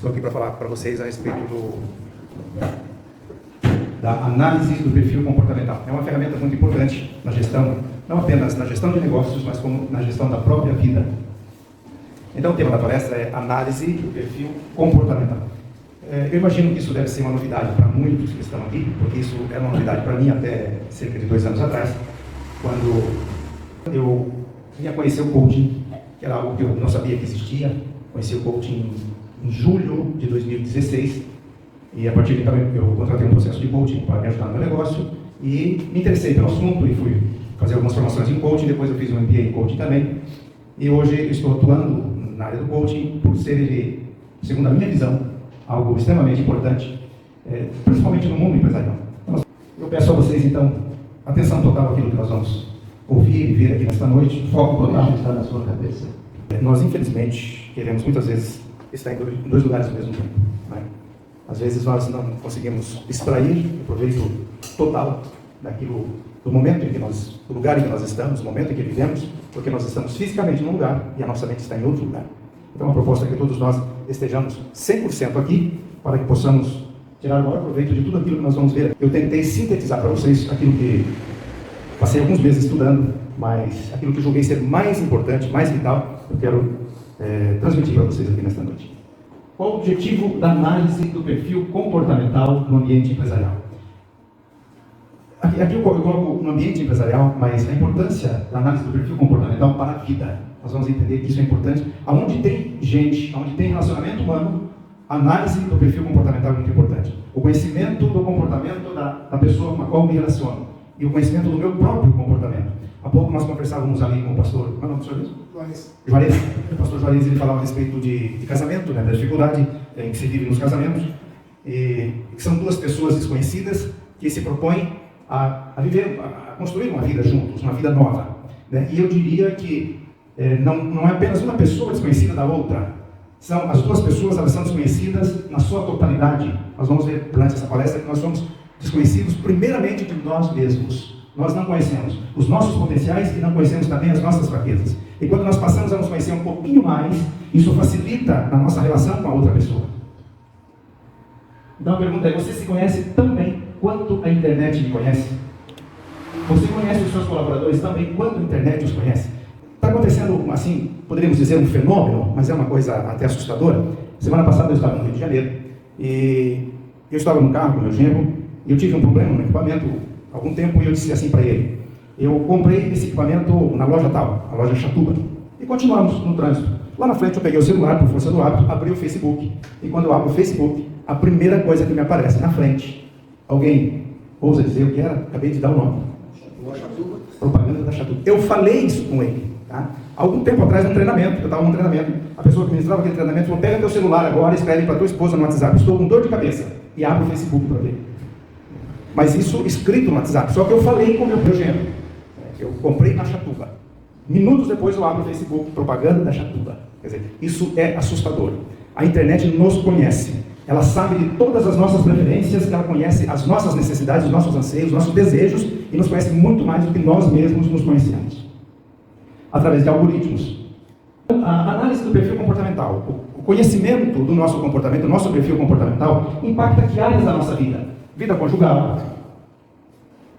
Estou aqui para falar para vocês a respeito da análise do perfil comportamental. É uma ferramenta muito importante na gestão, não apenas na gestão de negócios, mas como na gestão da própria vida. Então, o tema da palestra é análise do perfil comportamental. Eu imagino que isso deve ser uma novidade para muitos que estão aqui, porque isso era uma novidade para mim até cerca de 2 anos atrás, quando eu vinha conhecer o coaching, que era algo que eu não sabia que existia. Conheci o coaching em julho de 2016, e a partir de então eu contratei um processo de coaching para me ajudar no meu negócio, e me interessei pelo assunto e fui fazer algumas formações em coaching. Depois eu fiz um MBA em coaching também, e hoje eu estou atuando na área do coaching por ser ele, segundo a minha visão, algo extremamente importante, principalmente no mundo empresarial. Eu peço a vocês, então, atenção total àquilo que nós vamos ouvir e ver aqui nesta noite. Foco total está na sua cabeça. Nós, infelizmente, queremos muitas vezes estar em 2 lugares ao mesmo tempo, né? Às vezes nós não conseguimos extrair o proveito total daquilo, do momento em que nós, do lugar em que nós estamos, do momento em que vivemos, porque nós estamos fisicamente num lugar e a nossa mente está em outro lugar. Então, a proposta é que todos nós estejamos 100% aqui, para que possamos tirar o maior proveito de tudo aquilo que nós vamos ver. Eu tentei sintetizar para vocês aquilo que passei alguns meses estudando, mas aquilo que julguei ser mais importante, mais vital, eu quero transmitir para vocês aqui nesta noite. Qual o objetivo da análise do perfil comportamental no ambiente empresarial? Aqui eu coloco no ambiente empresarial, mas a importância da análise do perfil comportamental para a vida. Nós vamos entender que isso é importante. Aonde tem gente, aonde tem relacionamento humano, a análise do perfil comportamental é muito importante. O conhecimento do comportamento da pessoa com a qual eu me relaciono e o conhecimento do meu próprio comportamento. Há pouco nós conversávamos ali com o pastor, qual é o nome do senhor mesmo? Juarez. O pastor Juarez, ele falava a respeito de casamento, né, da dificuldade em que se vive nos casamentos, e que são 2 pessoas desconhecidas que se propõem a viver, a construir uma vida juntos, uma vida nova, né? E eu diria que não é apenas uma pessoa desconhecida da outra, são as 2 pessoas, elas são desconhecidas na sua totalidade. Nós vamos ver durante essa palestra que nós somos desconhecidos primeiramente de nós mesmos. Nós não conhecemos os nossos potenciais e não conhecemos também as nossas fraquezas. E quando nós passamos a nos conhecer um pouquinho mais, isso facilita na nossa relação com a outra pessoa. Então a pergunta é: você se conhece tão bem quanto a internet me conhece? Você conhece os seus colaboradores tão bem quanto a internet os conhece? Está acontecendo, assim, poderíamos dizer um fenômeno, mas é uma coisa até assustadora. Semana passada eu estava no Rio de Janeiro e eu estava no carro com meu genro e eu tive um problema no equipamento há algum tempo e eu disse assim para ele: eu comprei esse equipamento na loja tal, a loja Chatuba, e continuamos no trânsito. Lá na frente eu peguei o celular, por força do hábito, abri o Facebook, e quando eu abro o Facebook, a primeira coisa que me aparece na frente, alguém ousa dizer o que era? Acabei de dar o nome. Propaganda da Chatuba. Eu falei isso com ele, tá? Algum tempo atrás, num treinamento, eu estava num treinamento, a pessoa que ministrava aquele treinamento falou: pega teu celular agora e escreve para tua esposa no WhatsApp, estou com dor de cabeça, e abre o Facebook para ver. Mas isso escrito no WhatsApp, só que eu falei com o meu genro. Eu comprei na Chatuba. Minutos depois eu abro o Facebook, propaganda da Chatuba. Quer dizer, isso é assustador. A internet nos conhece. Ela sabe de todas as nossas preferências, ela conhece as nossas necessidades, os nossos anseios, os nossos desejos, e nos conhece muito mais do que nós mesmos nos conhecemos. Através de algoritmos. A análise do perfil comportamental, o conhecimento do nosso comportamento, do nosso perfil comportamental, impacta que áreas da nossa vida? Vida conjugal,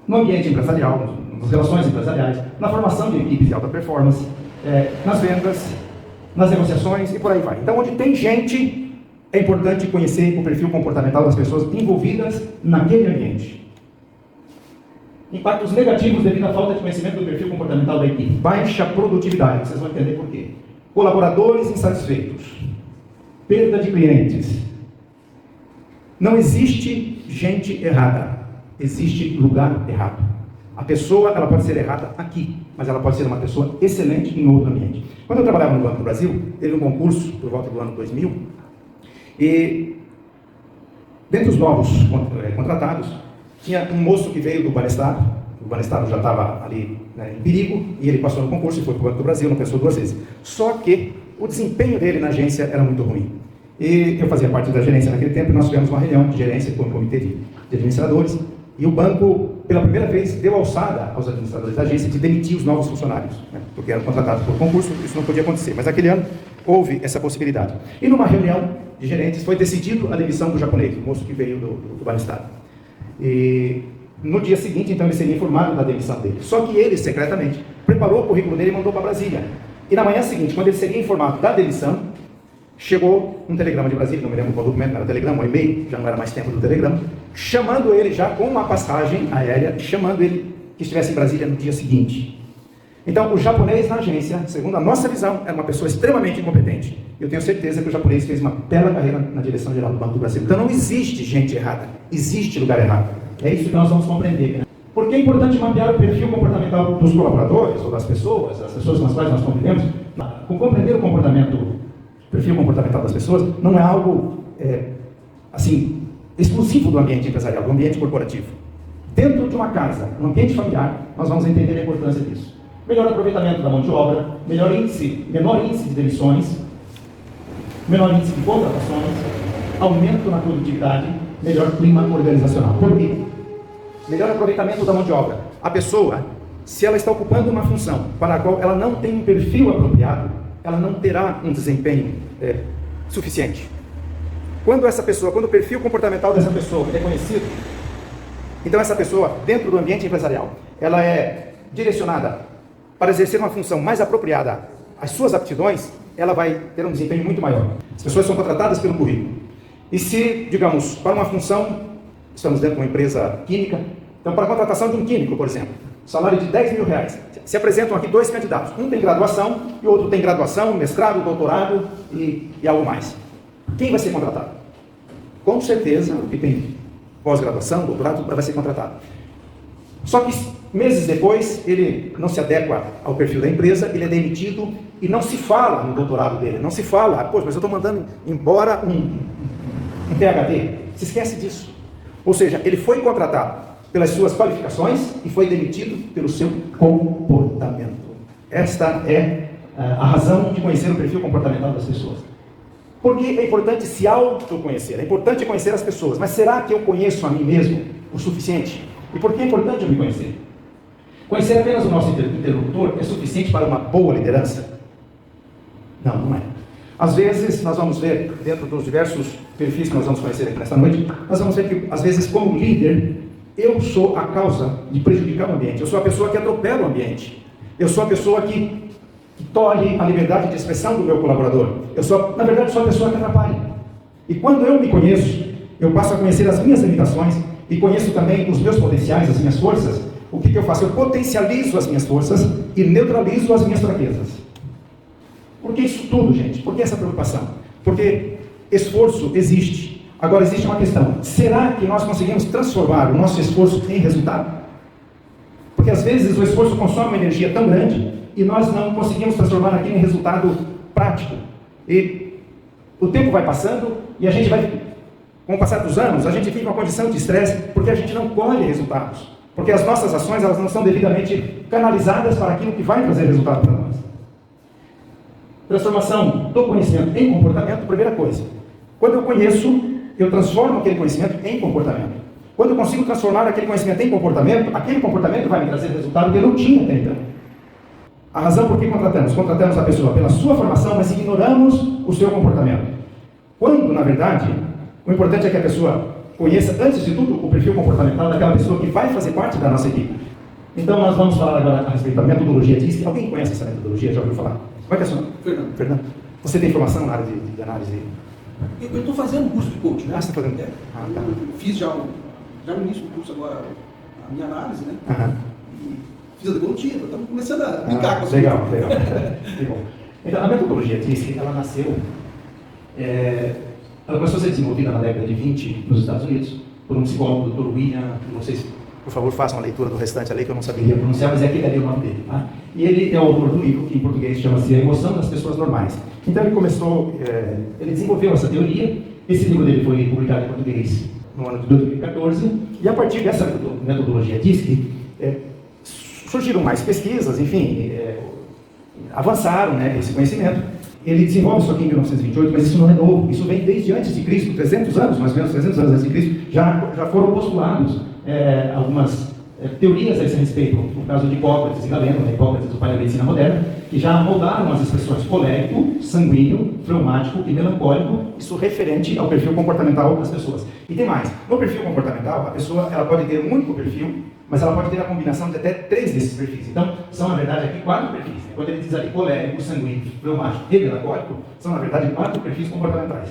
no ambiente empresarial, nas relações empresariais, na formação de equipes de alta performance, nas vendas, nas negociações e por aí vai. Então, onde tem gente, é importante conhecer o perfil comportamental das pessoas envolvidas naquele ambiente. Impactos negativos devido à falta de conhecimento do perfil comportamental da equipe. Baixa produtividade, vocês vão entender por quê. Colaboradores insatisfeitos. Perda de clientes. Não existe gente errada, existe lugar errado. A pessoa, ela pode ser errada aqui, mas ela pode ser uma pessoa excelente em outro ambiente. Quando eu trabalhava no Banco do Brasil, teve um concurso por volta do ano 2000, e dentre os novos contratados, tinha um moço que veio do Banestar. O Banestar já estava ali, né, em perigo, e ele passou no concurso e foi para o Banco do Brasil, não pensou 2 vezes. Só que o desempenho dele na agência era muito ruim. E eu fazia parte da gerência naquele tempo, e nós tivemos uma reunião de gerência com o comitê de administradores, e o banco pela primeira vez, deu alçada aos administradores da agência de demitir os novos funcionários, né? Porque eram contratados por concurso, isso não podia acontecer. Mas naquele ano houve essa possibilidade. E numa reunião de gerentes foi decidido a demissão do japonês, o moço que veio do Banestado. E no dia seguinte, então, ele seria informado da demissão dele. Só que ele, secretamente, preparou o currículo dele e mandou para Brasília. E na manhã seguinte, quando ele seria informado da demissão, chegou um telegrama de Brasília, não me lembro qual documento, não era telegrama, um e-mail, já não era mais tempo do telegrama, chamando ele já com uma passagem aérea, chamando ele que estivesse em Brasília no dia seguinte. Então, o japonês na agência, segundo a nossa visão, era uma pessoa extremamente incompetente. Eu tenho certeza que o japonês fez uma bela carreira na direção geral do Banco do Brasil. Então, não existe gente errada, existe lugar errado. É isso que nós vamos compreender, né? Porque é importante mapear o perfil comportamental dos colaboradores ou das pessoas, as pessoas com as quais nós convivemos. Compreender o perfil comportamental das pessoas não é algo, assim, exclusivo do ambiente empresarial, do ambiente corporativo. Dentro de uma casa, no ambiente familiar, nós vamos entender a importância disso. Melhor aproveitamento da mão de obra, menor índice de demissões, menor índice de contratações, aumento na produtividade, melhor clima organizacional. Por quê? Melhor aproveitamento da mão de obra. A pessoa, se ela está ocupando uma função para a qual ela não tem um perfil apropriado, ela não terá um desempenho suficiente. Quando o perfil comportamental dessa pessoa é conhecido, então essa pessoa, dentro do ambiente empresarial, ela é direcionada para exercer uma função mais apropriada às suas aptidões, ela vai ter um desempenho muito maior. As pessoas são contratadas pelo currículo. E se, digamos, para uma função, estamos dentro de uma empresa química, então para a contratação de um químico, por exemplo, salário de R$10.000, se apresentam aqui dois candidatos, um tem graduação e o outro tem graduação, mestrado, doutorado e algo mais. Quem vai ser contratado? Com certeza, o que tem pós-graduação, doutorado, vai ser contratado. Só que meses depois, ele não se adequa ao perfil da empresa, ele é demitido e não se fala no doutorado dele, não se fala, poxa, mas eu estou mandando embora um PhD. Se esquece disso. Ou seja, ele foi contratado pelas suas qualificações e foi demitido pelo seu comportamento. Esta é a razão de conhecer o perfil comportamental das pessoas. Porque é importante se autoconhecer, é importante conhecer as pessoas, mas será que eu conheço a mim mesmo o suficiente? E por que é importante eu me conhecer? Conhecer apenas o nosso interlocutor é suficiente para uma boa liderança? Não, não é. Às vezes, nós vamos ver, dentro dos diversos perfis que nós vamos conhecer aqui nesta noite, nós vamos ver que, às vezes, como líder, eu sou a causa de prejudicar o ambiente. Eu sou a pessoa que atropela o ambiente. Eu sou a pessoa que tolhe a liberdade de expressão do meu colaborador. Na verdade, sou a pessoa que atrapalha. E quando eu me conheço, eu passo a conhecer as minhas limitações e conheço também os meus potenciais, as minhas forças. O que eu faço? Eu potencializo as minhas forças e neutralizo as minhas fraquezas. Por que isso tudo, gente? Por que essa preocupação? Porque esforço existe. Agora existe uma questão. Será que nós conseguimos transformar o nosso esforço em resultado? Porque às vezes o esforço consome uma energia tão grande e nós não conseguimos transformar aquilo em resultado prático. E o tempo vai passando e a gente vai, com o passar dos anos, a gente fica em uma condição de estresse porque a gente não colhe resultados. Porque as nossas ações, elas não são devidamente canalizadas para aquilo que vai trazer resultado para nós. Transformação do conhecimento em comportamento, primeira coisa. Quando eu conheço, eu transformo aquele conhecimento em comportamento. Quando eu consigo transformar aquele conhecimento em comportamento, aquele comportamento vai me trazer resultado que eu não tinha até então. A razão por que contratamos? Contratamos a pessoa pela sua formação, mas ignoramos o seu comportamento. Quando, na verdade, o importante é que a pessoa conheça, antes de tudo, o perfil comportamental daquela pessoa que vai fazer parte da nossa equipe. Então, nós vamos falar agora a respeito da metodologia DISC. Alguém conhece essa metodologia? Já ouviu falar? Como é que é seu nome? Fernando. Você tem formação na área de análise? Eu estou fazendo curso de coaching, né? Ah, você está fazendo? Tá. Eu fiz já no início do curso agora a minha análise, né? E fiz a devolutiva, estamos começando a brincar com isso. Legal. Então, a metodologia DISC, ela nasceu, ela começou a ser desenvolvida na década de 20 nos Estados Unidos, por um psicólogo, Dr. William, não sei se, por favor, façam a leitura do restante ali, que eu não saberia pronunciar, mas é aquele ali o nome dele. Tá? E ele é o autor do livro, que em português chama-se A Emoção das Pessoas Normais. Então ele desenvolveu essa teoria, esse livro dele foi publicado em português no ano de 2014, e a partir dessa metodologia DISC, surgiram mais pesquisas, enfim, avançaram, né, esse conhecimento. Ele desenvolve isso aqui em 1928, mas isso não é novo, isso vem desde antes de Cristo, 300 anos, mais ou menos 300 anos antes de Cristo, já foram postulados algumas teorias a esse respeito, no caso de Hipócrates e Galeno, né, Hipócrates do pai da medicina moderna, que já moldaram as expressões colérico, sanguíneo, fleumático e melancólico, isso referente ao perfil comportamental das pessoas. E tem mais, no perfil comportamental, a pessoa ela pode ter um único perfil, mas ela pode ter a combinação de até 3 desses perfis. Então, são na verdade aqui 4 perfis. Quando ele diz ali colérico, sanguíneo, fleumático e melancólico, são na verdade 4 perfis comportamentais.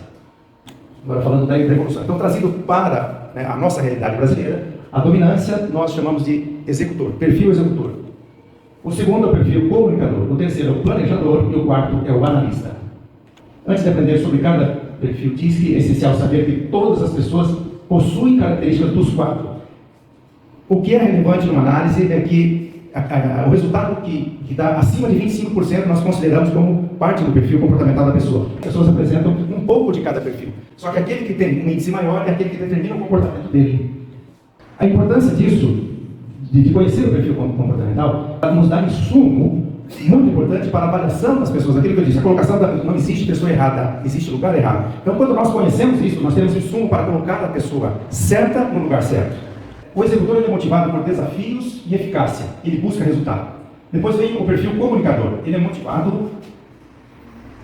Agora falando da evolução. Então, trazido para a nossa realidade brasileira, a dominância nós chamamos de executor, perfil executor. O segundo é o perfil comunicador, o terceiro é o planejador e o quarto é o analista. Antes de aprender sobre cada perfil, diz que é essencial saber que todas as pessoas possuem características dos 4. O que é relevante numa análise é que o resultado que dá acima de 25% nós consideramos como parte do perfil comportamental da pessoa. As pessoas apresentam um pouco de cada perfil. Só que aquele que tem um índice maior é aquele que determina o comportamento dele. A importância disso, de conhecer o perfil comportamental, nos dá insumo muito importante para a avaliação das pessoas. Aquilo que eu disse, a colocação não existe pessoa errada, existe lugar errado. Então, quando nós conhecemos isso, nós temos insumo para colocar a pessoa certa no lugar certo. O executor ele é motivado por desafios e eficácia. Ele busca resultado. Depois vem o perfil comunicador. Ele é motivado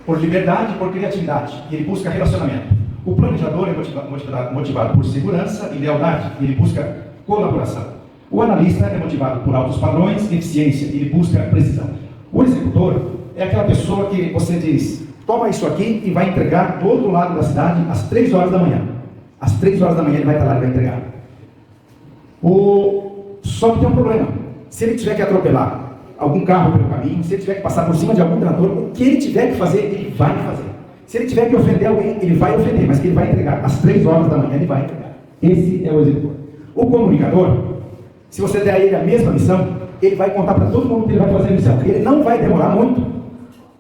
por liberdade e por criatividade. E ele busca relacionamento. O planejador é motivado por segurança e lealdade. E ele busca colaboração. O analista é motivado por altos padrões e eficiência. E ele busca precisão. O executor é aquela pessoa que você diz, toma isso aqui e vai entregar do outro lado da cidade às 3 horas da manhã. Às 3 horas da manhã ele vai estar lá e vai entregar. Só que tem um problema. Se ele tiver que atropelar algum carro pelo caminho, se ele tiver que passar por cima de algum trator, o que ele tiver que fazer, ele vai fazer. Se ele tiver que ofender alguém, ele vai ofender, mas que ele vai entregar às 3 horas da manhã, ele vai entregar. Esse é o executor. O comunicador, se você der a ele a mesma missão, ele vai contar para todo mundo que ele vai fazer a missão. Ele não vai demorar muito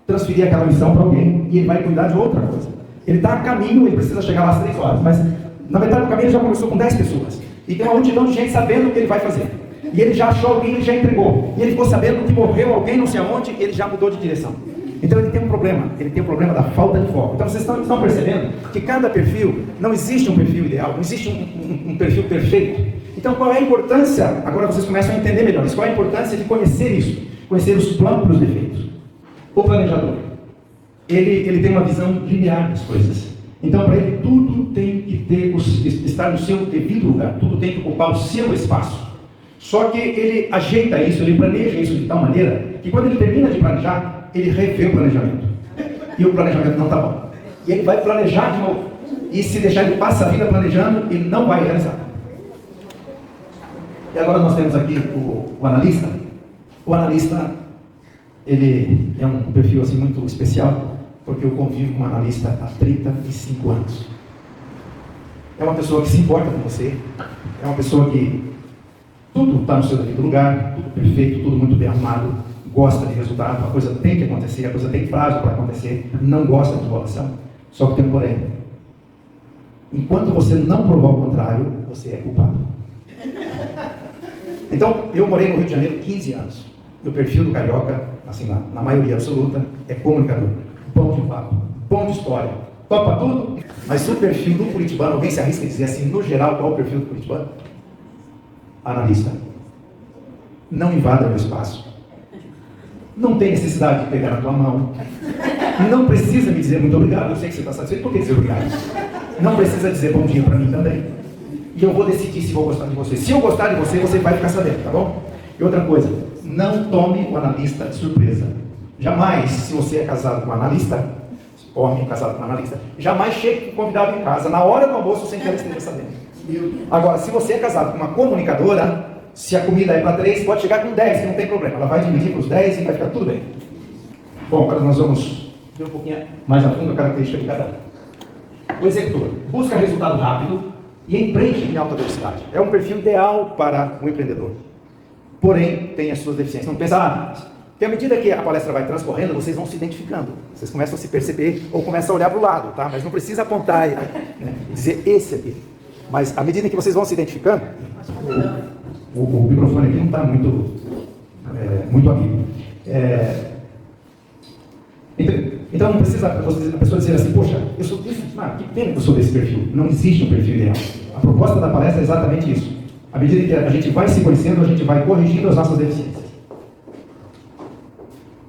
transferir aquela missão para alguém e ele vai cuidar de outra coisa. Ele está a caminho, ele precisa chegar lá às 3 horas, mas na verdade o caminho ele já começou com 10 pessoas. E tem uma multidão de gente sabendo o que ele vai fazer. E ele já achou alguém, ele já entregou. E ele ficou sabendo que morreu alguém não sei aonde, ele já mudou de direção. Então ele tem um problema. Ele tem um problema da falta de foco. Então vocês estão percebendo que cada perfil, não existe um perfil ideal, não existe um perfil perfeito. Então qual é a importância, agora vocês começam a entender melhor isso, qual é a importância de conhecer isso? Conhecer os planos e os defeitos. O planejador, ele tem uma visão linear das coisas. Então, para ele, tudo tem que estar no seu devido lugar, tudo tem que ocupar o seu espaço. Só que ele ajeita isso, ele planeja isso de tal maneira que quando ele termina de planejar, ele revê o planejamento. E o planejamento não está bom. E ele vai planejar de novo. E se deixar, ele passa a vida planejando, ele não vai realizar. E agora nós temos aqui o analista. O analista, ele é um perfil assim, muito especial, porque eu convivo com um analista há 35 anos. É uma pessoa que se importa com você, é uma pessoa que tudo está no seu devido lugar, tudo perfeito, tudo muito bem arrumado, gosta de resultado, a coisa tem que acontecer, a coisa tem prazo para acontecer, não gosta de enrolação. Só que tem um porém. Enquanto você não provar o contrário, você é culpado. Então, eu morei no Rio de Janeiro 15 anos. E o perfil do carioca, assim, na maioria absoluta, é comunicador. Bom de papo, bom de história, topa tudo. Mas o perfil do curitibano, alguém se arrisca a dizer assim, no geral, qual é o perfil do curitibano? Analista. Não invada meu espaço. Não tem necessidade de pegar na tua mão. Não precisa me dizer muito obrigado, eu sei que você está satisfeito, por que dizer obrigado? Não precisa dizer bom dia para mim também. E eu vou decidir se vou gostar de você. Se eu gostar de você, você vai ficar sabendo, tá bom? E outra coisa, não tome o analista de surpresa. Jamais, se você é casado com um analista, homem casado com um analista, jamais chegue com o convidado em casa, na hora do almoço, sem que ela esteja sabendo. Agora, se você é casado com uma comunicadora, se a comida é para 3, pode chegar com 10, que não tem problema. Ela vai dividir para os 10 e vai ficar tudo bem. Bom, agora nós vamos ver um pouquinho mais a fundo a característica de cada um. O executor busca resultado rápido e empreende em alta velocidade. É um perfil ideal para um empreendedor. Porém, tem as suas deficiências. Não pensa, porque à medida que a palestra vai transcorrendo, vocês vão se identificando. Vocês começam a se perceber ou começam a olhar para o lado, tá? Mas não precisa apontar e dizer esse aqui. Mas à medida que vocês vão se identificando, o microfone aqui não está muito amigo. Então não precisa a pessoa dizer assim, poxa, eu sou desse, que pena que eu sou desse perfil. Não existe um perfil ideal. A proposta da palestra é exatamente isso. À medida que a gente vai se conhecendo, a gente vai corrigindo as nossas deficiências.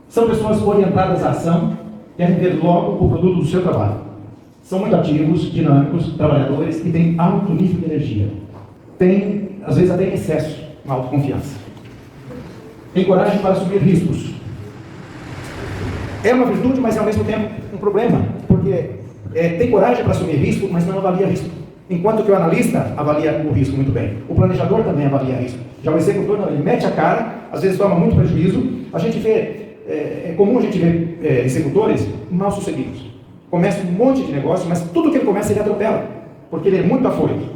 São pessoas orientadas à ação, querem ver logo o produto do seu trabalho. São muito ativos, dinâmicos, trabalhadores e têm alto nível de energia. Tem, às vezes, até em excesso, uma autoconfiança. Tem coragem para assumir riscos. É uma virtude, mas é ao mesmo tempo um problema, porque tem coragem para assumir risco, mas não avalia risco. Enquanto que o analista avalia o risco muito bem. O planejador também avalia risco. Já o executor, não, ele mete a cara, às vezes toma muito prejuízo. A gente vê, é comum a gente ver executores mal sucedidos. Começa um monte de negócio, mas tudo que ele começa ele atropela, porque ele é muito afoito.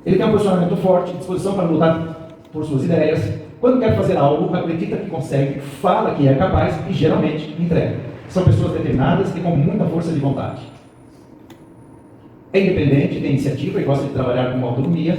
Ele tem um posicionamento forte, disposição para lutar por suas ideias. Quando quer fazer algo, acredita que consegue, fala que é capaz e geralmente entrega. São pessoas determinadas e com muita força de vontade. É independente, tem iniciativa e gosta de trabalhar com autonomia.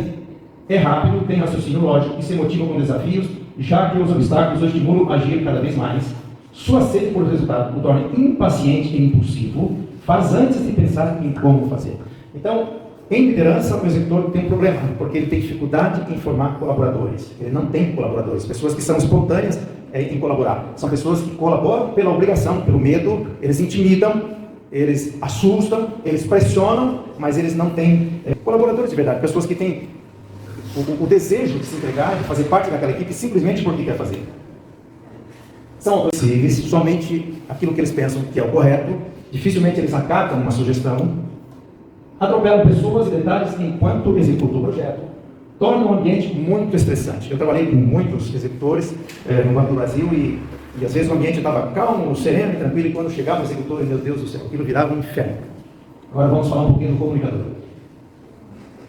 É rápido, tem raciocínio lógico e se motiva com desafios, já que os obstáculos o estimulam a agir cada vez mais. Sua sede por resultado o torna impaciente e impulsivo, faz antes de pensar em como fazer. Então, em liderança, o executor tem um problema, porque ele tem dificuldade em formar colaboradores. Ele não tem colaboradores, pessoas que são espontâneas em colaborar. São pessoas que colaboram pela obrigação, pelo medo, eles intimidam, eles assustam, eles pressionam, mas eles não têm colaboradores de verdade, pessoas que têm o desejo de se entregar, de fazer parte daquela equipe, simplesmente porque quer fazer. São autores, somente aquilo que eles pensam que é o correto, dificilmente eles acatam uma sugestão, atropelam pessoas e detalhes enquanto executam o projeto, tornam o ambiente muito estressante. Eu trabalhei com muitos executores no Banco do Brasil e às vezes o ambiente estava calmo, sereno e tranquilo, e quando chegava o executor, meu Deus do céu, aquilo virava um inferno. Agora vamos falar um pouquinho do comunicador.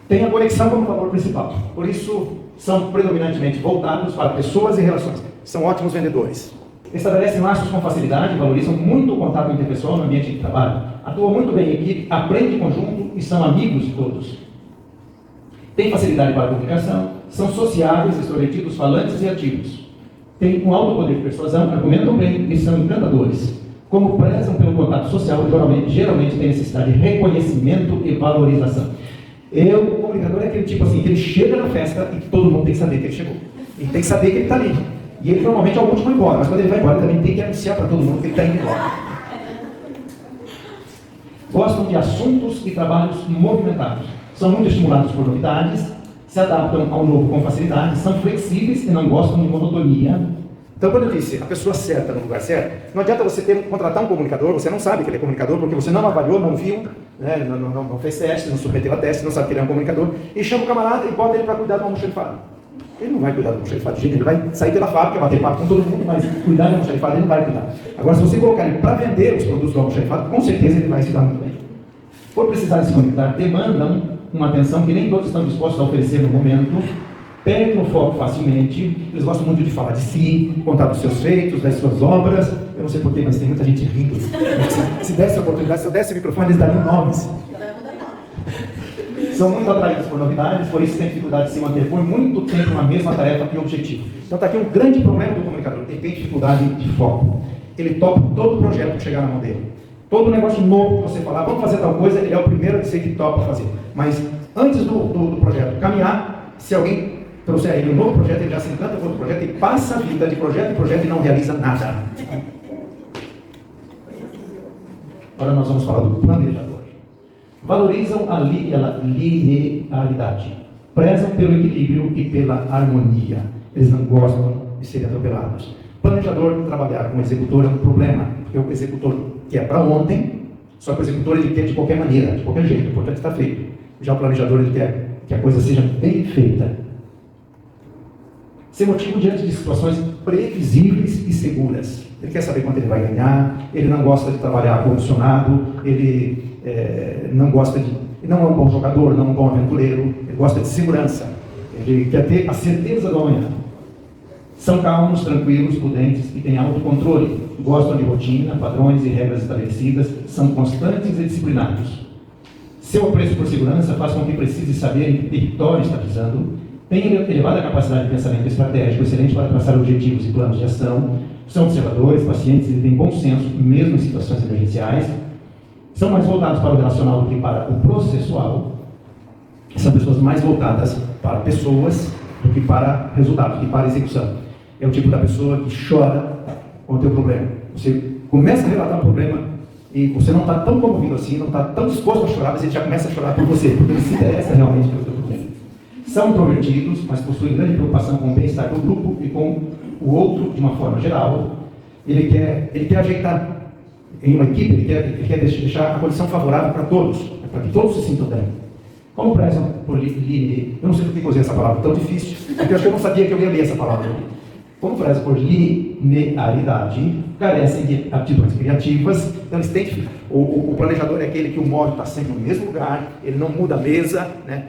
Tem a conexão como valor principal, por isso são predominantemente voltados para pessoas e relações. São ótimos vendedores. Estabelecem laços com facilidade, valorizam muito o contato interpessoal no ambiente de trabalho, atuam muito bem em equipe, aprendem em conjunto e são amigos de todos. Têm facilidade para a comunicação, são sociáveis, extrovertidos, falantes e ativos. Têm um alto poder de persuasão, argumentam bem e são encantadores. Como prezam pelo contato social, geralmente têm necessidade de reconhecimento e valorização. O comunicador é aquele tipo assim, que ele chega na festa e todo mundo tem que saber que ele chegou. E tem que saber que ele está ali. E ele normalmente é o último embora, mas quando ele vai embora, ele também tem que anunciar para todo mundo que ele está indo embora. Gostam de assuntos e trabalhos movimentados. São muito estimulados por novidades, se adaptam ao novo com facilidade, são flexíveis e não gostam de monotonia. Então, quando eu disse a pessoa certa no lugar certo, não adianta você contratar um comunicador, você não sabe que ele é comunicador, porque você não avaliou, não viu, né, não fez teste, não submeteu a teste, não sabe que ele é um comunicador, e chama o camarada e bota ele para cuidar do almoxarifado. Ele não vai cuidar do almoxarifado de jeito, ele vai sair pela fábrica, bater papo com todo mundo, mas cuidar do almoxarifado ele não vai cuidar. Agora, se você colocar ele para vender os produtos do almoxarifado, com certeza ele vai se dar muito bem. Por precisar se conectar, demandam uma atenção que nem todos estão dispostos a oferecer no momento, perdem o foco facilmente, eles gostam muito de falar de si, contar dos seus feitos, das suas obras. Eu não sei porquê, mas tem muita gente rindo. Se desse a oportunidade, se eu desse o microfone, eles dariam nomes. São muito atraídos por novidades, por isso têm dificuldade de se manter por muito tempo na mesma tarefa e objetivo. Então está aqui um grande problema do comunicador, ele tem dificuldade de foco. Ele topa todo o projeto que chegar na mão dele. Todo negócio novo que você falar, vamos fazer tal coisa, ele é o primeiro a dizer que topa fazer. Mas antes do projeto caminhar, se alguém trouxer a ele um novo projeto, ele já se encanta com outro projeto e passa a vida de projeto em projeto e não realiza nada. Agora nós vamos falar do planejador. Valorizam a linearidade, prezam pelo equilíbrio e pela harmonia. Eles não gostam de serem atropelados. Planejador, trabalhar com o executor é um problema, porque o executor quer para ontem, só que o executor ele quer de qualquer maneira, de qualquer jeito, o importante está feito. Já o planejador ele quer que a coisa seja bem feita. Se motiva diante de situações previsíveis e seguras. Ele quer saber quanto ele vai ganhar, ele não gosta de trabalhar condicionado, ele não gosta de... Ele não é um bom jogador, não é um bom aventureiro, ele gosta de segurança. Ele quer ter a certeza do amanhã. São calmos, tranquilos, prudentes e têm autocontrole. Gostam de rotina, padrões e regras estabelecidas, são constantes e disciplinados. Seu apreço por segurança faz com que precise saber em que território está pisando. Tem elevada capacidade de pensamento estratégico, excelente para traçar objetivos e planos de ação. São observadores, pacientes e têm bom senso, mesmo em situações emergenciais. São mais voltados para o relacional do que para o processual. são pessoas mais voltadas para pessoas do que para resultados, do que para execução. É o tipo da pessoa que chora com o teu problema. Você começa a relatar um problema e você não está tão comovido assim, não está tão disposto a chorar, mas ele já começa a chorar por você, porque ele se interessa realmente pelo teu problema. São introvertidos, mas possuem grande preocupação com o bem-estar do grupo e com o outro de uma forma geral. Ele quer ajeitar em uma equipe, ele quer deixar a condição favorável para todos, para que todos se sintam bem. Como prezam por eu não sei por que usei essa palavra tão difícil, porque eu acho que eu não sabia que eu ia ler essa palavra. Como prezam por linearidade, carecem de aptidões criativas, então eles têm, o planejador é aquele que o móvel está sempre no mesmo lugar, ele não muda a mesa, né?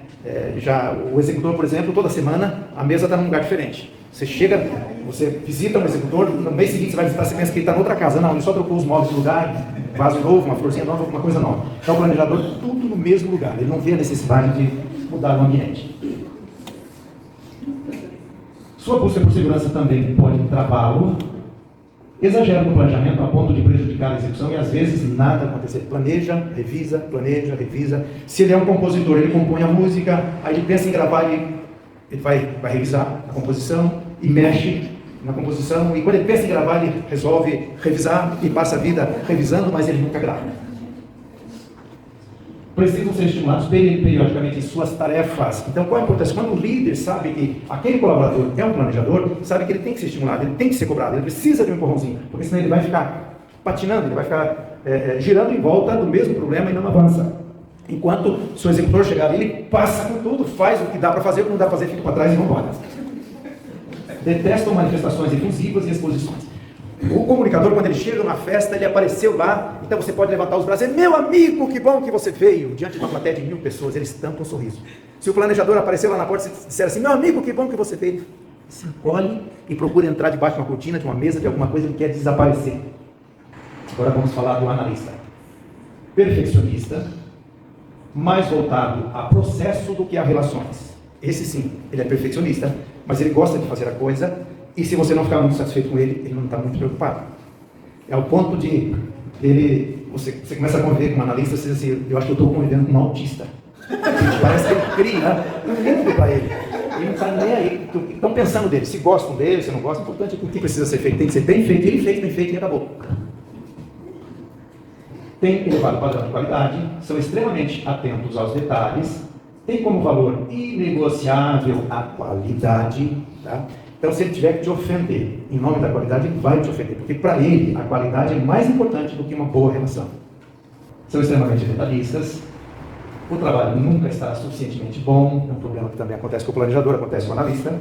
Já o executor, por exemplo, toda semana a mesa está num lugar diferente. Você chega, você visita um executor, no mês seguinte você vai visitar, você pensa que ele está em outra casa. Não, ele só trocou os móveis de lugar, vaso novo, uma florzinha nova, alguma coisa nova. Então o planejador, tudo no mesmo lugar, ele não vê a necessidade de mudar o ambiente. Sua busca por segurança também pode travá-lo, exagera no planejamento a ponto de prejudicar a execução e às vezes nada acontecer. Planeja, revisa. Se ele é um compositor, ele compõe a música, aí ele pensa em gravar, ele vai revisar a composição e mexe na composição, e quando ele pensa em gravar, ele resolve revisar e passa a vida revisando, mas ele nunca grava. Precisam ser estimulados periodicamente em suas tarefas. Então, qual a importância? Quando o líder sabe que aquele colaborador é um planejador, sabe que ele tem que ser estimulado, ele tem que ser cobrado, ele precisa de um empurrãozinho, porque senão ele vai ficar patinando, ele vai ficar girando em volta do mesmo problema e não avança. Enquanto o seu executor chegar ali, ele passa com tudo, faz o que dá para fazer, o que não dá para fazer, fica para trás e vão embora. Detestam manifestações efusivas e exposições. O comunicador, quando ele chega numa festa, ele apareceu lá, então você pode levantar os braços e dizer: meu amigo, que bom que você veio, diante de uma plateia de 1000 pessoas, ele estampa um sorriso. Se o planejador apareceu lá na porta e disser assim: meu amigo, que bom que você veio, ele se encolhe e procura entrar debaixo de uma cortina, de uma mesa, de alguma coisa, ele quer desaparecer. Agora vamos falar do analista. Perfeccionista, mais voltado a processo do que a relações. Esse sim, ele é perfeccionista, mas ele gosta de fazer a coisa, e se você não ficar muito satisfeito com ele, ele não está muito preocupado. É o ponto de você começa a conviver com um analista, você diz assim: eu acho que eu estou convivendo com um autista. Parece que ele cria um mundo para ele. Ele não está nem aí. Estão pensando dele, se gostam dele, se não gostam, o importante é que o que precisa ser feito tem que ser bem feito, ele fez bem feito e acabou. Tem elevado padrão de qualidade, são extremamente atentos aos detalhes, tem como valor inegociável a qualidade, tá? Então, se ele tiver que te ofender em nome da qualidade, ele vai te ofender, porque para ele a qualidade é mais importante do que uma boa relação. São extremamente detalhistas, o trabalho nunca está suficientemente bom, é um problema que também acontece com o planejador, acontece com o analista.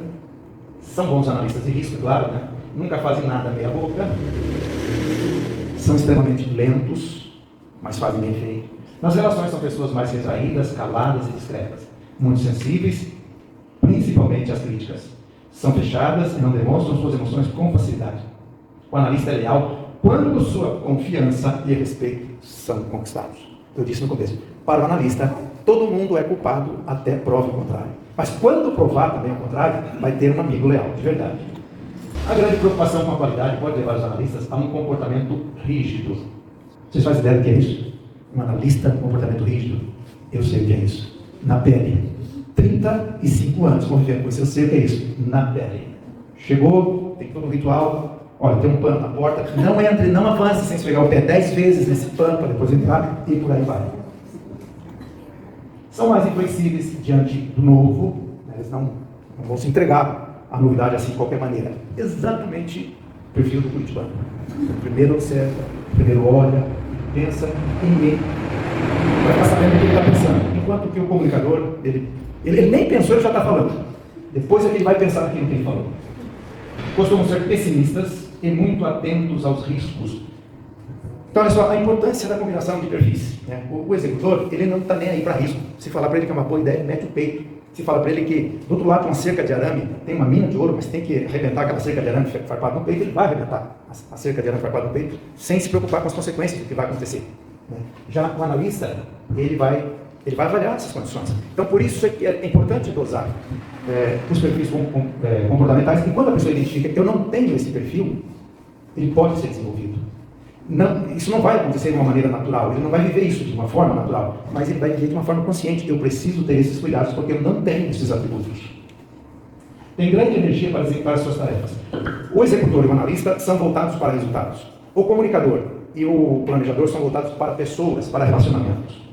São bons analistas de risco, claro, né? Nunca fazem nada meia boca, são extremamente lentos, mas fazem bem feito. Nas relações são pessoas mais retraídas, caladas e discretas, muito sensíveis, principalmente às críticas. São fechadas e não demonstram suas emoções com facilidade. O analista é leal quando sua confiança e respeito são conquistados. Eu disse no começo, para o analista, todo mundo é culpado até prova o contrário. Mas quando provar também o contrário, vai ter um amigo leal, de verdade. A grande preocupação com a qualidade pode levar os analistas a um comportamento rígido. Vocês fazem ideia do que é isso? Um analista com comportamento rígido? Eu sei o que é isso. Na pele. 35 anos convivendo com isso, eu sei o que é isso. Na pele. Chegou, tem todo um ritual. Olha, tem um pano na porta. Não entre, não avance sem esfregar o pé 10 vezes nesse pano para depois entrar e por aí vai. São mais inflexíveis diante do novo. Eles não vão se entregar à novidade assim de qualquer maneira. Exatamente o perfil do curitibano. Primeiro observa, primeiro olha, pensa e ninguém vai ficar sabendo o que ele está pensando. Enquanto que o comunicador, ele nem pensou, ele já está falando. Depois é que ele vai pensar naquilo que ele falou. Costumam ser pessimistas e muito atentos aos riscos. Então, olha só, a importância da combinação de perfis. Né? O executor, ele não está nem aí para risco. Se falar para ele que é uma boa ideia, ele mete o peito. Se fala para ele que do outro lado tem uma cerca de arame, tem uma mina de ouro, mas tem que arrebentar aquela cerca de arame farpada no peito, ele vai arrebentar a cerca de arame farpada no peito, sem se preocupar com as consequências do que vai acontecer. Né? Já o analista, ele vai avaliar essas condições. Então, por isso é importante dosar os perfis comportamentais, e quando a pessoa identifica, eu não tenho esse perfil, ele pode ser desenvolvido. Não, isso não vai acontecer de uma maneira natural, ele não vai viver isso de uma forma natural, mas ele vai viver de uma forma consciente. Eu preciso ter esses cuidados porque eu não tenho esses atributos. Tem grande energia para executar as suas tarefas. O executor e o analista são voltados para resultados. O comunicador e o planejador são voltados para pessoas, para relacionamentos.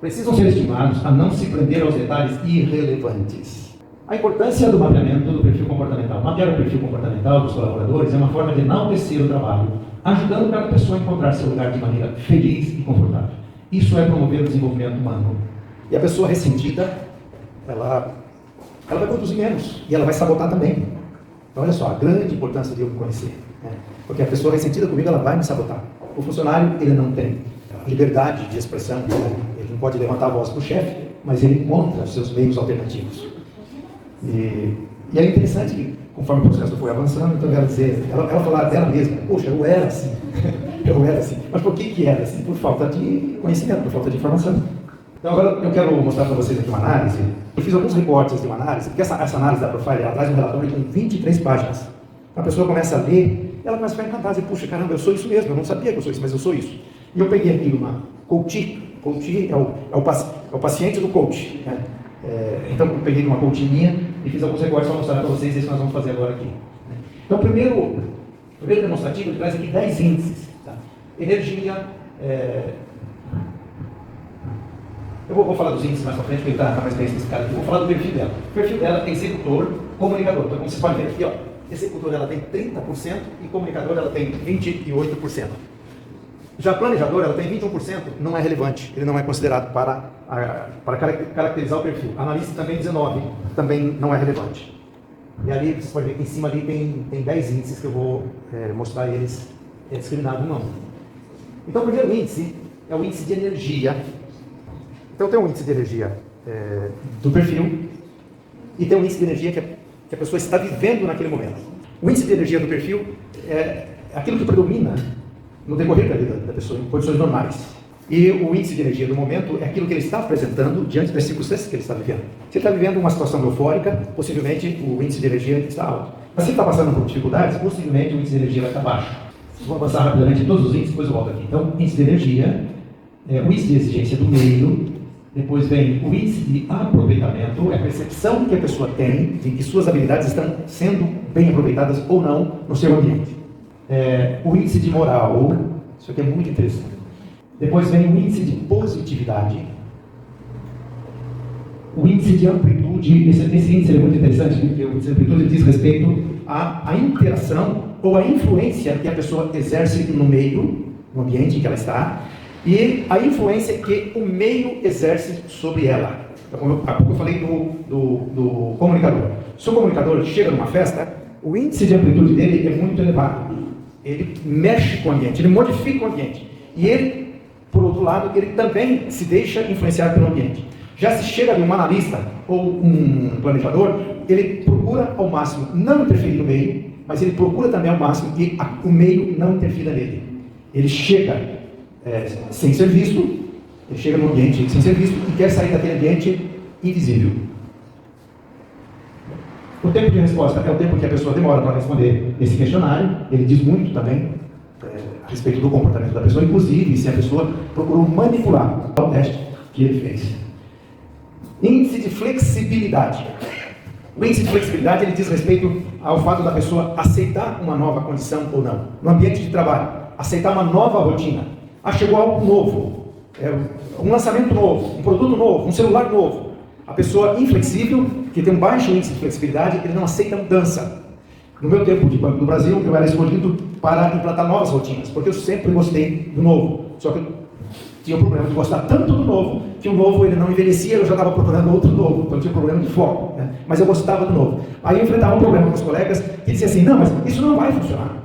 Precisam ser estimados a não se prender aos detalhes irrelevantes. A importância do mapeamento do perfil comportamental. Mapear o perfil comportamental dos colaboradores é uma forma de enaltecer o trabalho, ajudando cada pessoa a encontrar seu lugar de maneira feliz e confortável. Isso é promover o desenvolvimento humano. E a pessoa ressentida, ela vai produzir menos e ela vai sabotar também. Então, olha só, a grande importância de eu me conhecer. Né? Porque a pessoa ressentida comigo, ela vai me sabotar. O funcionário, ele não tem liberdade de expressão, ele não pode levantar a voz para o chefe, mas ele encontra seus meios alternativos. E é interessante que, conforme o processo foi avançando, então ela falava dela mesma, poxa, eu era assim, eu era assim. Mas por que era assim? Por falta de conhecimento, por falta de informação. Então agora eu quero mostrar para vocês aqui uma análise. Eu fiz alguns recortes de uma análise, porque essa análise da Profile, ela traz um relatório com 23 páginas. A pessoa começa a ler, ela começa a ficar encantada, dizer, puxa, caramba, eu sou isso mesmo, eu não sabia que eu sou isso, mas eu sou isso. E eu peguei aqui uma coach é o paciente do coach. Né? Então eu peguei uma coach minha e fiz alguns recortes para mostrar para vocês isso que nós vamos fazer agora aqui. Então o primeiro demonstrativo, ele traz aqui 10 índices. Tá? Energia, eu vou falar dos índices mais para frente, porque ele está mais bem especificado aqui. Vou falar do perfil dela. O perfil dela é executor, comunicador. Então, como vocês podem ver aqui, ó, executor ela tem 30% e comunicador ela tem 28%. Já planejador ela tem 21%, não é relevante, ele não é considerado para caracterizar o perfil. Analista também 19%, também não é relevante. E ali, vocês podem ver que em cima ali tem 10 índices que eu vou mostrar eles discriminados um a um. Então, o primeiro índice é o índice de energia. Então tem um índice de energia do perfil e tem um índice de energia que a pessoa está vivendo naquele momento. O índice de energia do perfil é aquilo que predomina no decorrer da vida da pessoa, em condições normais. E o índice de energia do momento é aquilo que ele está apresentando diante das circunstâncias que ele está vivendo. Se ele está vivendo uma situação eufórica, possivelmente o índice de energia está alto. Mas se ele está passando por dificuldades, possivelmente o índice de energia vai estar baixo. Vou avançar rapidamente em todos os índices, depois eu volto aqui. Então, índice de energia, o índice de exigência do meio. Depois vem o índice de aproveitamento, é a percepção que a pessoa tem de que suas habilidades estão sendo bem aproveitadas ou não no seu ambiente. O índice de moral, isso aqui é muito interessante. Depois vem o índice de positividade. O índice de amplitude, esse índice é muito interessante, porque o índice de amplitude diz respeito à interação ou à influência que a pessoa exerce no meio, no ambiente em que ela está, e a influência que o meio exerce sobre ela. Há pouco eu falei do comunicador. Se o comunicador chega numa festa, o índice de amplitude dele é muito elevado. Ele mexe com o ambiente, ele modifica o ambiente. E ele, por outro lado, ele também se deixa influenciar pelo ambiente. Já se chega de um analista ou um planejador, ele procura ao máximo não interferir no meio, mas ele procura também ao máximo que o meio não interfira nele. Ele chega sem ser visto, ele chega no ambiente sem ser visto e quer sair daquele ambiente invisível. O tempo de resposta é o tempo que a pessoa demora para responder esse questionário. Ele diz muito também a respeito do comportamento da pessoa, inclusive se a pessoa procurou manipular o teste que ele fez. Índice de flexibilidade. O índice de flexibilidade ele diz respeito ao fato da pessoa aceitar uma nova condição ou não. No ambiente de trabalho, aceitar uma nova rotina. Chegou algo novo, um lançamento novo, um produto novo, um celular novo. A pessoa inflexível, que tem um baixo índice de flexibilidade, ele não aceita mudança. No meu tempo de banco no Brasil, eu era escolhido para implantar novas rotinas, porque eu sempre gostei do novo. Só que eu tinha o problema de gostar tanto do novo, que o novo ele não envelhecia, eu já estava procurando outro novo, então eu tinha problema de foco. Né? Mas eu gostava do novo. Aí eu enfrentava um problema com os colegas que diziam assim, não, mas isso não vai funcionar.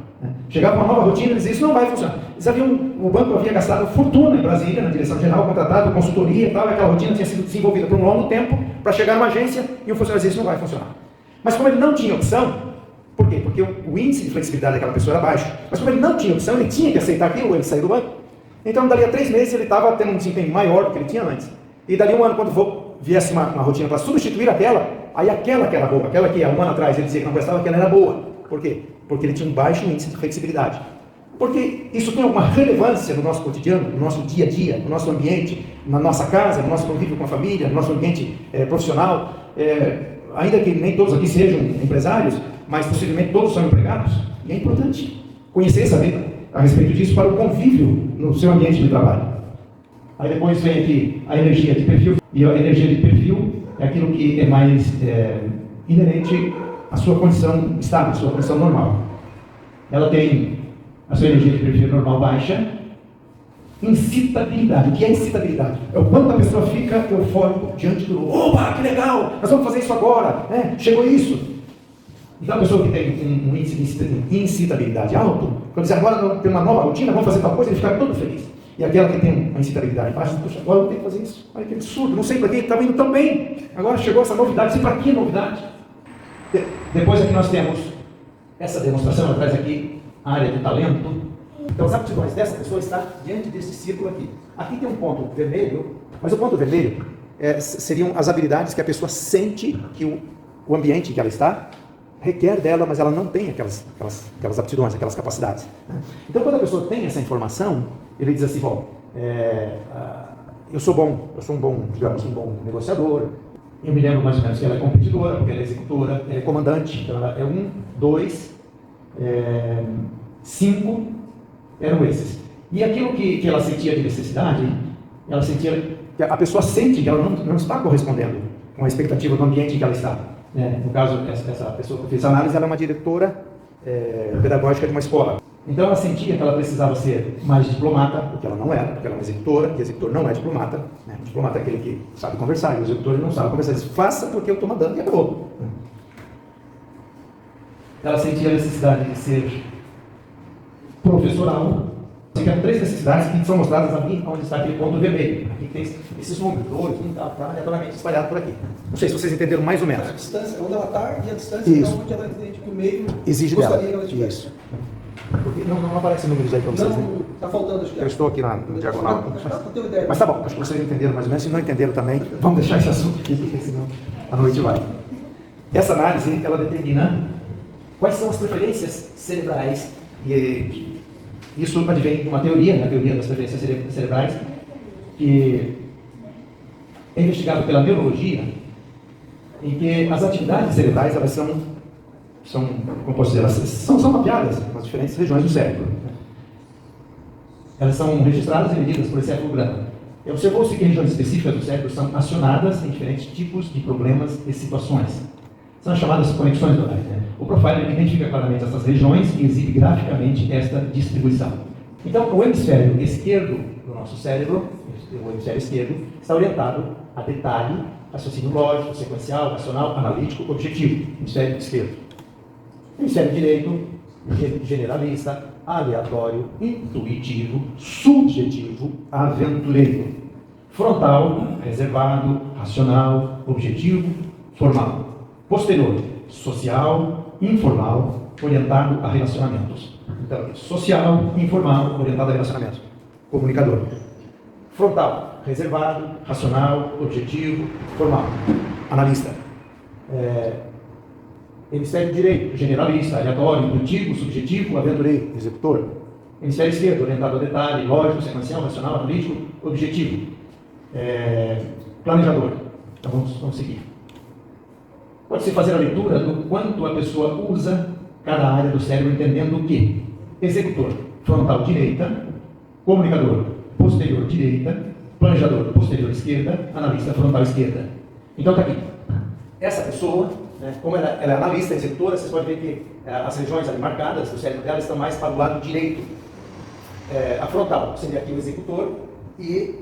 Chegava uma nova rotina e dizia, isso não vai funcionar. O banco havia gastado fortuna em Brasília, na direção geral, contratado, consultoria e tal, e aquela rotina tinha sido desenvolvida por um longo tempo para chegar numa agência e o funcionário dizia, isso não vai funcionar. Mas como ele não tinha opção, por quê? Porque o índice de flexibilidade daquela pessoa era baixo. Mas como ele não tinha opção, ele tinha que aceitar aquilo, ele saiu do banco. Então, dali a 3 meses, ele estava tendo um desempenho maior do que ele tinha antes. E dali um ano, quando viesse uma rotina para substituir aquela, aí aquela que era boa, aquela que há um ano atrás ele dizia que não gostava, aquela era boa. Por quê? Porque ele tinha um baixo índice de flexibilidade. Porque isso tem alguma relevância no nosso cotidiano, no nosso dia a dia, no nosso ambiente, na nossa casa, no nosso convívio com a família, no nosso ambiente profissional. Ainda que nem todos aqui sejam empresários, mas possivelmente todos são empregados. E é importante conhecer e saber a respeito disso para o convívio no seu ambiente de trabalho. Aí depois vem aqui a energia de perfil. E a energia de perfil é aquilo que é mais inerente à sua condição estável, à sua condição normal. Ela tem a sua energia de perfil normal baixa. Incitabilidade. O que é incitabilidade? É o quanto a pessoa fica eufórico diante do opa, que legal, nós vamos fazer isso agora, chegou isso. Então a pessoa que tem um índice de incitabilidade alto, quando diz agora tem uma nova rotina, vamos fazer tal coisa, ele fica todo feliz. E aquela que tem uma incitabilidade baixa, puxa, agora eu tenho que fazer isso. Olha que absurdo, não sei para quem estava indo tão bem. Agora chegou essa novidade, não sei para que novidade. Depois aqui nós temos essa demonstração, ela traz aqui a área de talento. Então as aptidões dessa pessoa está diante desse círculo aqui. Aqui tem um ponto vermelho, mas o ponto vermelho seriam as habilidades que a pessoa sente que o ambiente que ela está requer dela, mas ela não tem aquelas aptidões, aquelas capacidades. Então quando a pessoa tem essa informação, ele diz assim, bom, eu sou um bom, digamos, um bom negociador. Eu me lembro mais ou menos que ela é competidora, porque ela é executora, ela é comandante, então ela é 1, 2, 5, eram esses. E aquilo que ela sentia de necessidade, ela sentia que a pessoa sente que ela não está correspondendo com a expectativa do ambiente em que ela está. No caso, essa pessoa que fez a análise, ela é uma diretora pedagógica de uma escola. Então ela sentia que ela precisava ser mais diplomata, porque ela não era, porque ela é uma executora, e executor não é diplomata. O diplomata é aquele que sabe conversar, e o executor ele não sabe conversar. Ele diz, faça porque eu estou mandando e acabou. Ela sentia a necessidade de ser professoral. Tem 3 necessidades que são mostradas ali, onde está aquele ponto vermelho. Aqui tem esses números, 2, 1, está aleatoriamente espalhado por aqui. Não sei se vocês entenderam mais ou menos. A distância, onde ela está e a distância então, onde ela entende que o meio exige gostaria dela. que ela estivesse. Isso. Porque não aparecem números aí para vocês. Não, está faltando acho que. Eu estou aqui no diagonal. Ideia. Mas tá bom, acho que vocês entenderam mais ou menos. Se não entenderam também, vamos deixar esse assunto aqui, porque senão a noite vai. Essa análise, ela determina quais são as preferências cerebrais. E isso advém de uma teoria, a teoria das preferências cerebrais, que é investigado pela neurologia, em que as atividades cerebrais, elas como posso dizer, elas são mapeadas nas diferentes regiões do cérebro. Elas são registradas e medidas por encefalograma. Observou-se que regiões específicas do cérebro são acionadas em diferentes tipos de problemas e situações. São as chamadas conexões neurais. O profiler identifica claramente essas regiões e exibe graficamente esta distribuição. Então, o hemisfério esquerdo do nosso cérebro, o hemisfério esquerdo, está orientado a detalhe, raciocínio lógico, sequencial, racional, analítico, objetivo. Hemisfério esquerdo. Hemisfério direito, generalista, aleatório, intuitivo, subjetivo, aventureiro. Frontal, reservado, racional, objetivo, formal. Posterior, social, informal, orientado a relacionamentos. Então, social, informal, orientado a relacionamentos. Comunicador. Frontal, reservado, racional, objetivo, formal. Analista. Hemisfério direito, generalista, aleatório, intuitivo, subjetivo, aventureiro, executor. Hemisfério esquerdo, orientado a detalhe, lógico, sequencial, racional, analítico, objetivo. Planejador. Então vamos seguir. Pode-se fazer a leitura do quanto a pessoa usa cada área do cérebro, entendendo o que? Executor, frontal direita, comunicador, posterior direita, planejador, posterior esquerda, analista, frontal esquerda. Então está aqui. Essa pessoa, como ela é analista, executora, vocês podem ver que as regiões ali marcadas do cérebro dela estão mais para o lado direito. A frontal seria aqui o executor e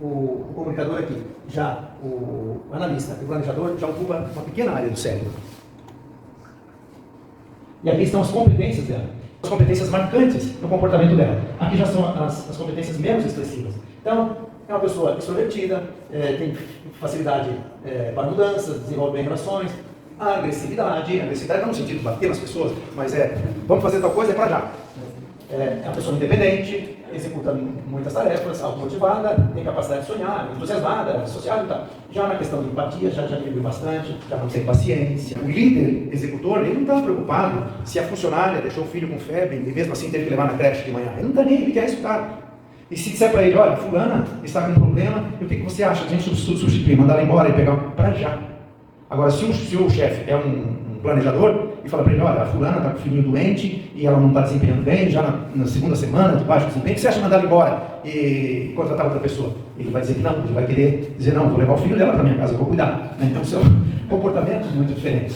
o comunicador aqui. Já o analista e o planejador já ocupa uma pequena área do cérebro. E aqui estão as competências dela, as competências marcantes no comportamento dela. Aqui já são as competências menos expressivas. Então, é uma pessoa extrovertida, tem facilidade para mudanças, desenvolve bem relações. A agressividade não no sentido de bater nas pessoas, mas vamos fazer tal coisa, é para já. É uma pessoa independente, executa muitas tarefas, automotivada, tem capacidade de sonhar, entusiasmada, social e tal. Já na questão de empatia, já diminuiu bastante, já não tem paciência. O líder executor, ele não está preocupado se a funcionária deixou o filho com febre e mesmo assim teve que levar na creche de manhã. Ele não está nem, ele quer resultado. E se disser para ele, olha, fulana está com um problema, e o que você acha? A gente substituir, mandar ela embora e pegar para já. Agora, se o chefe é um planejador e fala para ele, olha, a fulana está com o filhinho doente e ela não está desempenhando bem, já na segunda semana de baixo desempenho, o que você acha de mandar ela embora e contratar outra pessoa? Ele vai dizer que não, ele vai querer dizer, não, vou levar o filho dela para minha casa, eu vou cuidar. Então, o seu comportamento é muito diferente.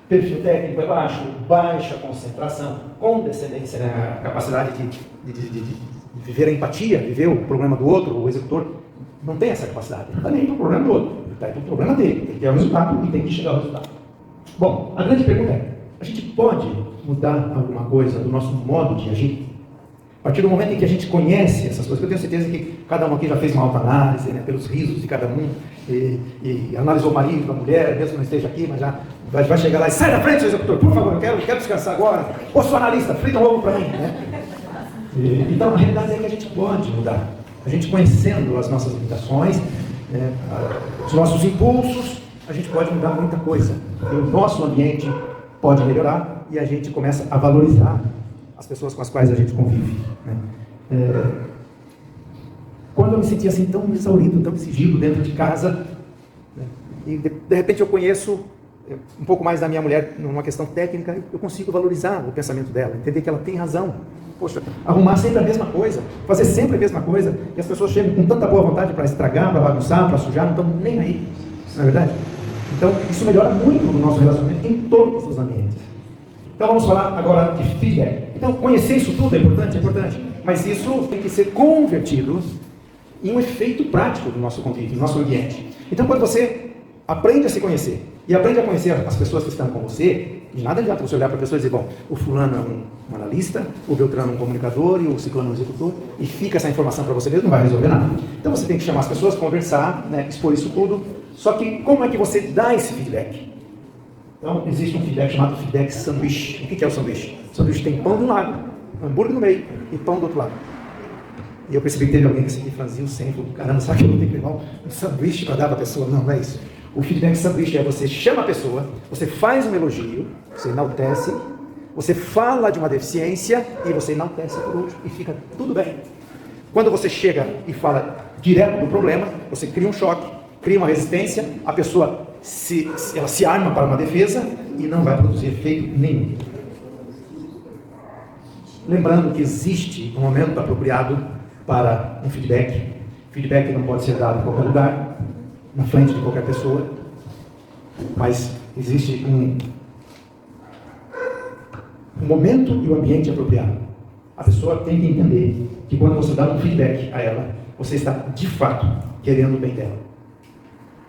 Perfil técnico é baixo, baixa concentração, condescendência, a capacidade de viver a empatia, viver o problema do outro, o executor não tem essa capacidade, ele está nem para o problema do outro, ele está aí para o problema dele, ele quer o resultado e tem que chegar ao resultado. Bom, a grande pergunta é, a gente pode mudar alguma coisa do nosso modo de agir? A partir do momento em que a gente conhece essas coisas, eu tenho certeza que cada um aqui já fez uma autoanálise, né, pelos risos de cada um, e analisou o marido, a mulher, mesmo que não esteja aqui, mas já vai chegar lá e sai da frente, seu executor, por favor, eu quero descansar agora. Ô, sou analista, frita um ovo para mim. Né? Então, a realidade é que a gente pode mudar. A gente conhecendo as nossas limitações, os nossos impulsos, a gente pode mudar muita coisa. E o nosso ambiente pode melhorar e a gente começa a valorizar as pessoas com as quais a gente convive. Né? Quando eu me sentia assim tão exaurido, tão exigido dentro de casa, né? E de repente eu conheço um pouco mais da minha mulher numa questão técnica, eu consigo valorizar o pensamento dela, entender que ela tem razão. Poxa, arrumar sempre a mesma coisa, fazer sempre a mesma coisa, e as pessoas chegam com tanta boa vontade para estragar, para bagunçar, para sujar, não estão nem aí, não é verdade? Então, isso melhora muito no nosso relacionamento em todos os ambientes. Então, vamos falar agora de feedback. Então, conhecer isso tudo é importante, mas isso tem que ser convertido em um efeito prático do nosso convívio, do nosso ambiente. Então, quando você aprende a se conhecer, e aprende a conhecer as pessoas que estão com você, de nada adianta você olhar para a pessoa e dizer, bom, o fulano é um analista, o Beltrano é um comunicador e o ciclano é um executor, e fica essa informação para você mesmo, não vai resolver nada. Então você tem que chamar as pessoas, conversar, né, expor isso tudo, só que como é que você dá esse feedback? Então existe um feedback chamado feedback sanduíche. O que é o sanduíche? O sanduíche tem pão de um lado, hambúrguer no meio e pão do outro lado. E eu percebi que teve alguém que se franziu sempre, falou, caramba, será que eu vou ter que levar um sanduíche para dar para a pessoa? Não, não é isso. O feedback sanduíche é você chama a pessoa, você faz um elogio, você enaltece, você fala de uma deficiência e você enaltece por último e fica tudo bem. Quando você chega e fala direto do problema, você cria um choque, cria uma resistência, a pessoa ela se arma para uma defesa e não vai produzir efeito nenhum. Lembrando que existe um momento apropriado para um feedback. Feedback não pode ser dado em qualquer lugar, na frente de qualquer pessoa, mas existe um momento e um ambiente apropriado. A pessoa tem que entender que quando você dá um feedback a ela, você está de fato querendo o bem dela.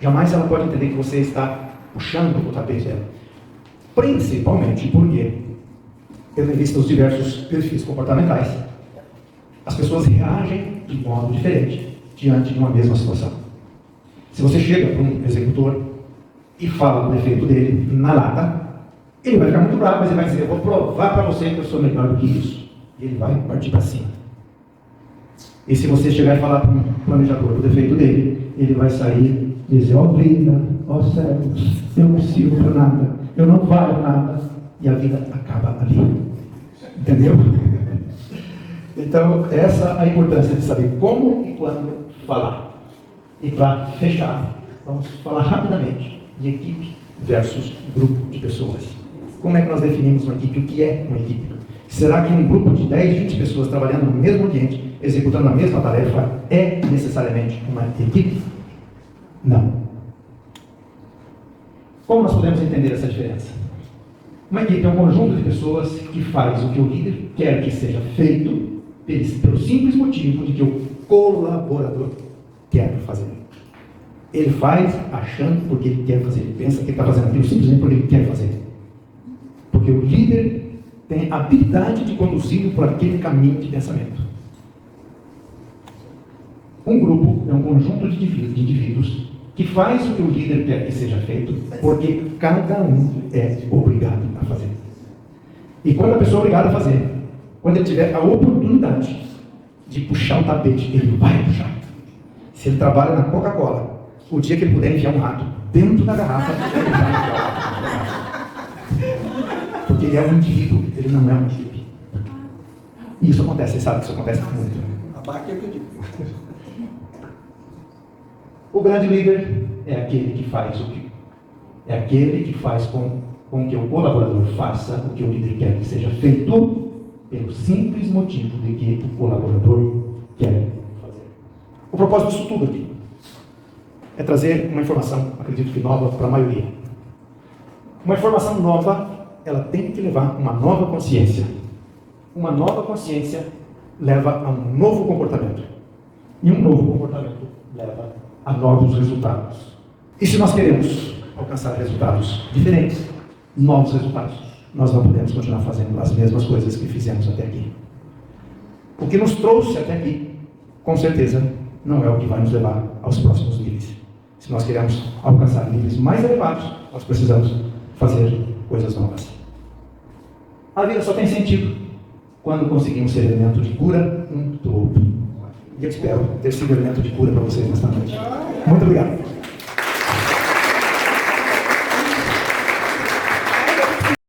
Jamais ela pode entender que você está puxando o tapete dela. Principalmente porque, tendo em vista os diversos perfis comportamentais, as pessoas reagem de modo diferente diante de uma mesma situação. Se você chega para um executor e fala o defeito dele na lata, ele vai ficar muito bravo, mas ele vai dizer, eu vou provar para você que eu sou melhor do que isso. E ele vai partir para cima. E se você chegar e falar para um planejador o defeito dele, ele vai sair e dizer, ó vida, ó céus, eu não sirvo para nada, eu não valho nada. E a vida acaba ali. Entendeu? Então, essa é a importância de saber como e quando falar. E para fechar, vamos falar rapidamente de equipe versus grupo de pessoas. Como é que nós definimos uma equipe? O que é uma equipe? Será que um grupo de 10, 20 pessoas trabalhando no mesmo ambiente, executando a mesma tarefa, é necessariamente uma equipe? Não. Como nós podemos entender essa diferença? Uma equipe é um conjunto de pessoas que faz o que o líder quer que seja feito pelo simples motivo de que o colaborador quer fazer. Ele faz achando porque ele quer fazer. Ele pensa que ele está fazendo aquilo simplesmente porque ele quer fazer. Porque o líder tem a habilidade de conduzi-lo por aquele caminho de pensamento. Um grupo é um conjunto de indivíduos que faz o que o líder quer que seja feito porque cada um é obrigado a fazer. E quando a pessoa é obrigada a fazer, Quando ele tiver a oportunidade de puxar o tapete, ele vai puxar. Se ele trabalha na Coca-Cola, o dia que ele puder enfiar um rato dentro da garrafa, ele vai enfiar o rato na garrafa. Porque ele é um indivíduo, ele não é uma equipe. E isso acontece, você sabe que isso acontece muito. A barca é o que eu digo. O grande líder é aquele que faz com que o colaborador faça o que o líder quer que seja feito, pelo simples motivo de que o colaborador quer fazer. O propósito disso tudo aqui é trazer uma informação, acredito que nova para a maioria. Uma informação nova, ela tem que levar uma nova consciência. Uma nova consciência leva a um novo comportamento. E um novo comportamento leva a novos resultados. E se nós queremos alcançar resultados diferentes, novos resultados, nós não podemos continuar fazendo as mesmas coisas que fizemos até aqui. O que nos trouxe até aqui, com certeza, não é o que vai nos levar aos próximos níveis. Se nós queremos alcançar níveis mais elevados, nós precisamos fazer coisas novas. A vida só tem sentido quando conseguimos ser elemento de cura um do outro. E eu espero ter sido elemento de cura para vocês nesta noite. Muito obrigado.